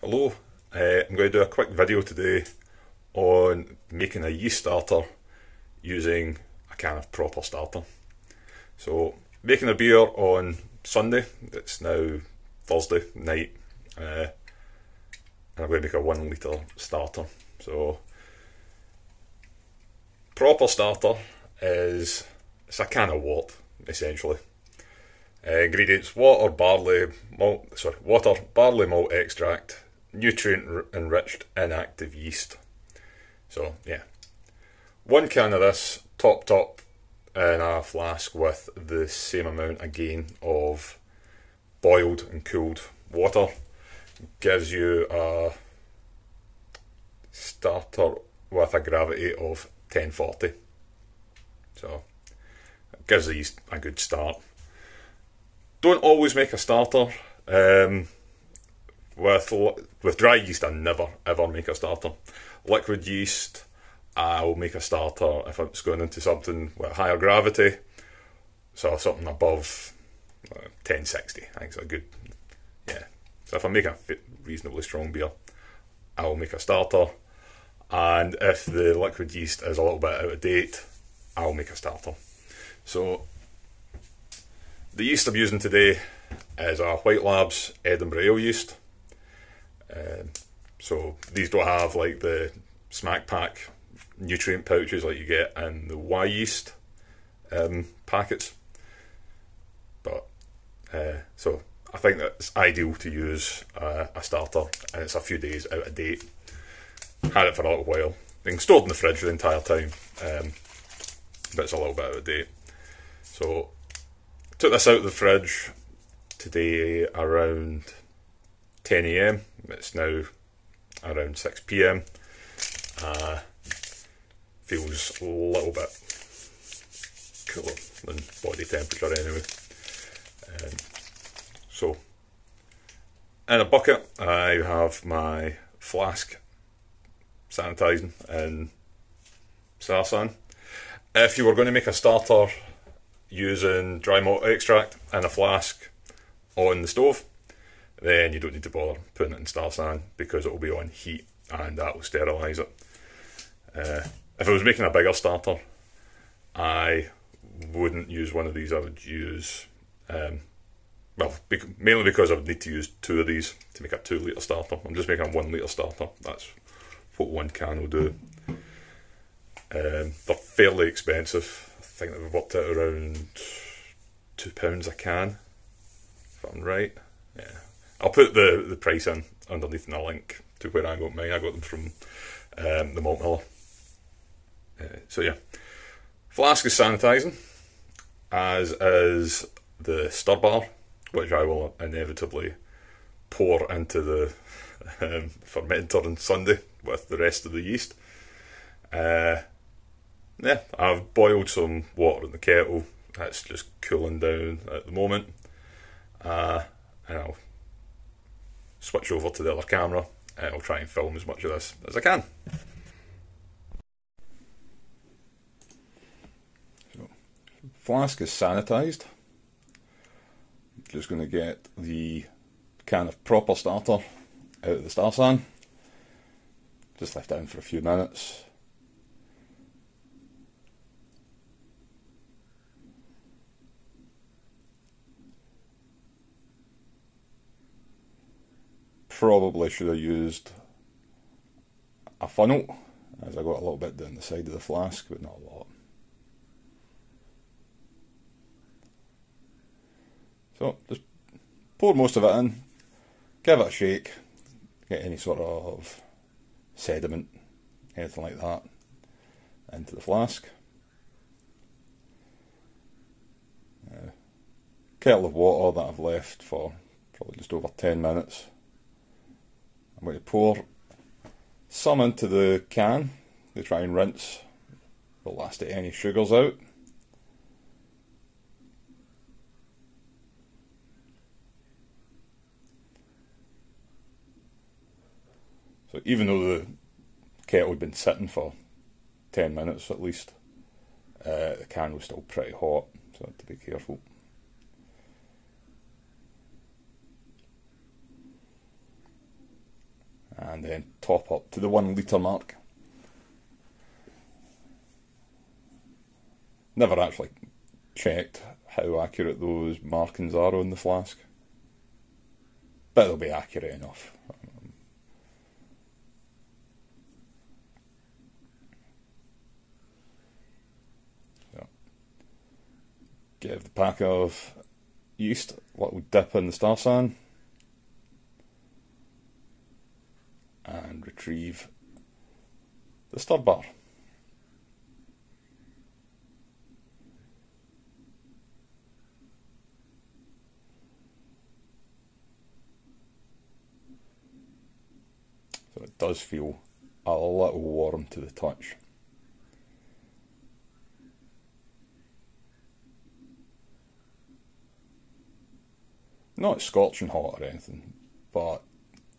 Hello, I'm going to do a quick video today on making a yeast starter using a can of proper starter. So, making a beer on Sunday, it's now Thursday night, and I'm going to make a 1 litre starter. So, proper starter is, it's a can of wort, essentially. Ingredients: water, barley malt extract, nutrient enriched inactive yeast. So yeah, 1 can of this topped up in a flask with the same amount again of boiled and cooled water gives you a starter with a gravity of 1040. So it gives the yeast a good start. Don't always make a starter. With dry yeast, I never ever make a starter. Liquid yeast, I'll make a starter if it's going into something with higher gravity, so something above 1060. I think it's a good, yeah. So if I make a reasonably strong beer, I'll make a starter, and if the liquid yeast is a little bit out of date, I'll make a starter. So the yeast I'm using today is a White Labs Edinburgh Ale yeast. So these don't have like the Smack Pack nutrient pouches like you get in the Y yeast packets. But so I think that it's ideal to use a starter, and it's a few days out of date. Had it for a little while, been stored in the fridge the entire time, but it's a little bit out of date. So took this out of the fridge today around 10 AM. It's now around 6 PM. Feels a little bit cooler than body temperature anyway. So in a bucket I have my flask sanitising in Sarsan. If you were going to make a starter using dry malt extract in a flask on the stove, then you don't need to bother putting it in Starsan because it will be on heat and that will sterilise it. If I was making a bigger starter, I wouldn't use one of these. I would use, mainly because I would need to use 2 of these to make a 2 litre starter. I'm just making a 1 litre starter. That's what 1 can will do. They're fairly expensive. I think they've worked out around £2 a can, if I'm right. Yeah, I'll put the price in underneath in a link to where I got mine. I got them from the malt miller. So yeah, flask is sanitising, as is the stir bar, which I will inevitably pour into the fermenter on Sunday with the rest of the yeast. Yeah, I've boiled some water in the kettle. That's just cooling down at the moment. And I'll switch over to the other camera and I'll try and film as much of this as I can. So, flask is sanitised. Just going to get the can of proper starter out of the Starsan. Just left it in for a few minutes. Probably should have used a funnel, as I got a little bit down the side of the flask, but not a lot. So just pour most of it in, give it a shake, get any sort of sediment, anything like that, into the flask. Kettle of water that I've left for probably just over 10 minutes. I'm going to pour some into the can to try and rinse the last of any sugars out. So even though the kettle had been sitting for 10 minutes at least, the can was still pretty hot, so I had to be careful. and then top up to the 1 litre mark. Never actually checked how accurate those markings are on the flask, but they'll be accurate enough. So, give the pack of yeast a little dip in the star san, and retrieve the stir bar. So it does feel a little warm to the touch. Not scorching hot or anything, but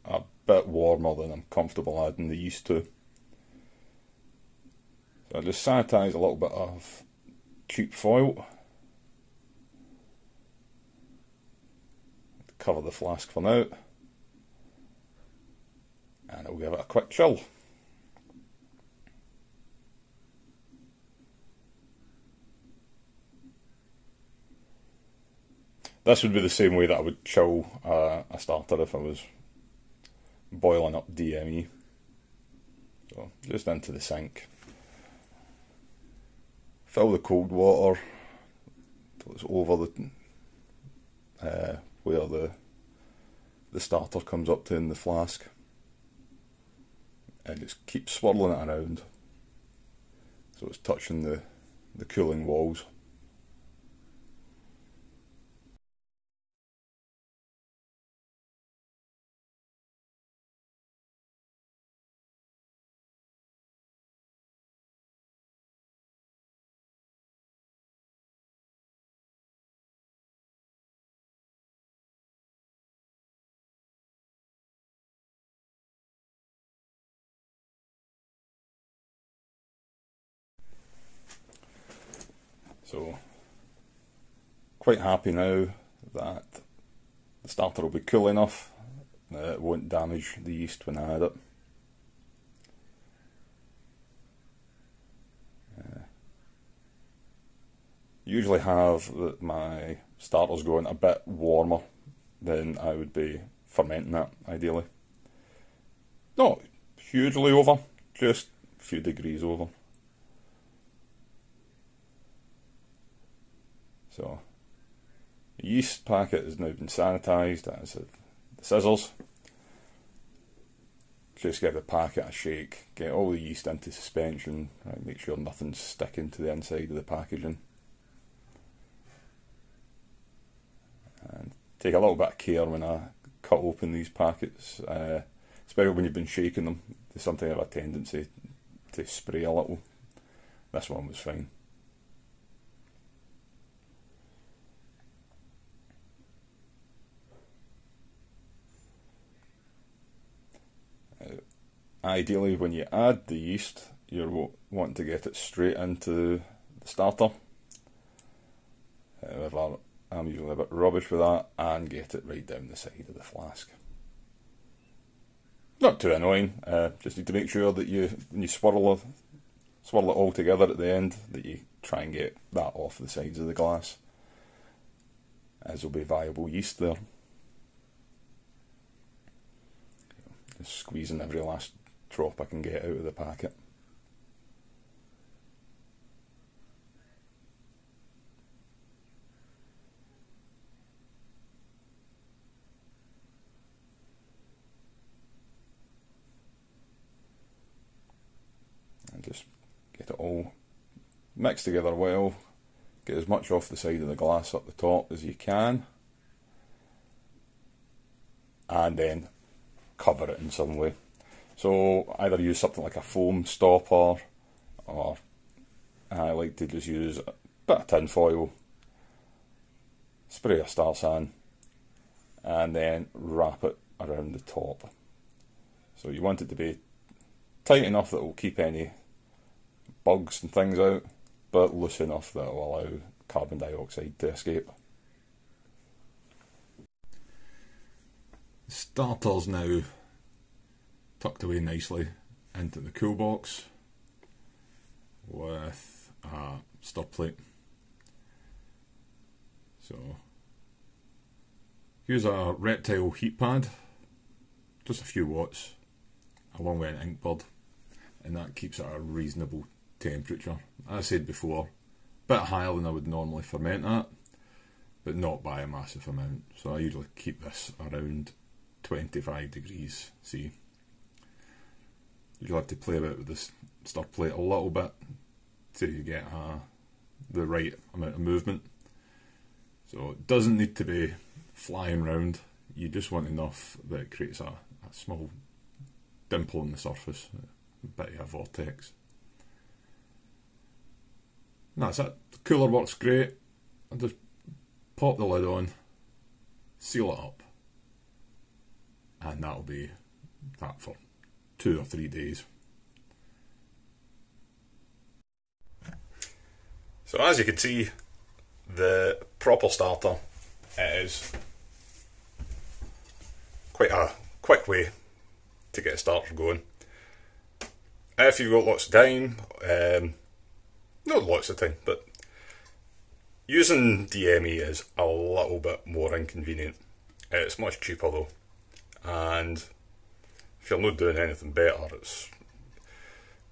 a bit warmer than I'm comfortable adding the yeast to. So I just sanitise a little bit of cheap foil, cover the flask for now, and I'll give it a quick chill. This would be the same way that I would chill a starter if I was boiling up DME. So just into the sink. Fill the cold water till it's over where the starter comes up to in the flask, and just keep swirling it around so it's touching the cooling walls. So, quite happy now that the starter will be cool enough that it won't damage the yeast when I add it. Usually have my starters going a bit warmer than I would be fermenting it, ideally. Not hugely over, just a few degrees over. So, the yeast packet has now been sanitised, as have the scissors. Just give the packet a shake, get all the yeast into suspension, right, make sure nothing's sticking to the inside of the packaging. And take a little bit of care when I cut open these packets, especially when you've been shaking them. They sometimes have a tendency to spray a little. This one was fine. Ideally, when you add the yeast, you're wanting to get it straight into the starter. However, I'm usually a bit rubbish with that, and get it right down the side of the flask. Not too annoying, just need to make sure that when you swirl it all together at the end, that you try and get that off the sides of the glass, as there'll be viable yeast there. Just squeezing every last drop I can get out of the packet. And just get it all mixed together well, get as much off the side of the glass up the top as you can, and then cover it in some way. So either use something like a foam stopper, or I like to just use a bit of tin foil, spray a star san, and then wrap it around the top. So you want it to be tight enough that it will keep any bugs and things out, but loose enough that it will allow carbon dioxide to escape. The starter's now tucked away nicely into the cool box with a stir plate. So use a reptile heat pad, just a few watts, along with an ink board, and that keeps it at a reasonable temperature. As I said before, a bit higher than I would normally ferment at, but not by a massive amount. So I usually keep this around 25 degrees C. You'll have to play about with this stir plate a little bit till you get the right amount of movement. So it doesn't need to be flying round, you just want enough that it creates a small dimple on the surface, a bit of a vortex. And that's it. The cooler works great. I just pop the lid on, seal it up, and that'll be that for 2 or 3 days. So as you can see, the proper starter is quite a quick way to get a starter going. If you've got lots of time, not lots of time, but using DME is a little bit more inconvenient. It's much cheaper though, and if you're not doing anything better, it's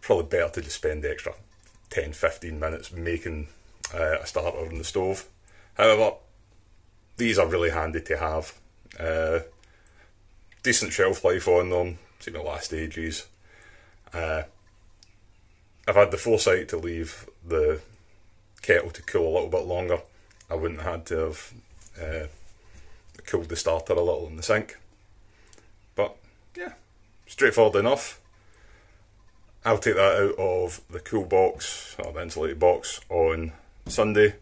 probably better to just spend the extra 10-15 minutes making a starter on the stove. However, these are really handy to have. Decent shelf life on them, seem to last ages. I've had the foresight to leave the kettle to cool a little bit longer. I wouldn't have had to have cooled the starter a little in the sink. But yeah, straightforward enough. I'll take that out of the cool box, or the insulated box, on Sunday.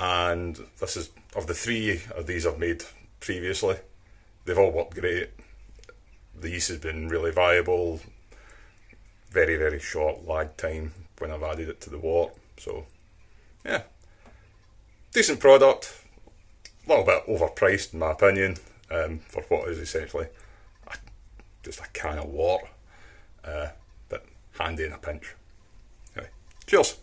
And this is, of the 3 of these I've made previously, they've all worked great. The yeast has been really viable. Very, very short lag time when I've added it to the wort. So, yeah. Decent product. A little bit overpriced in my opinion, for what is essentially just a can of wort. But handy in a pinch. Anyway, cheers.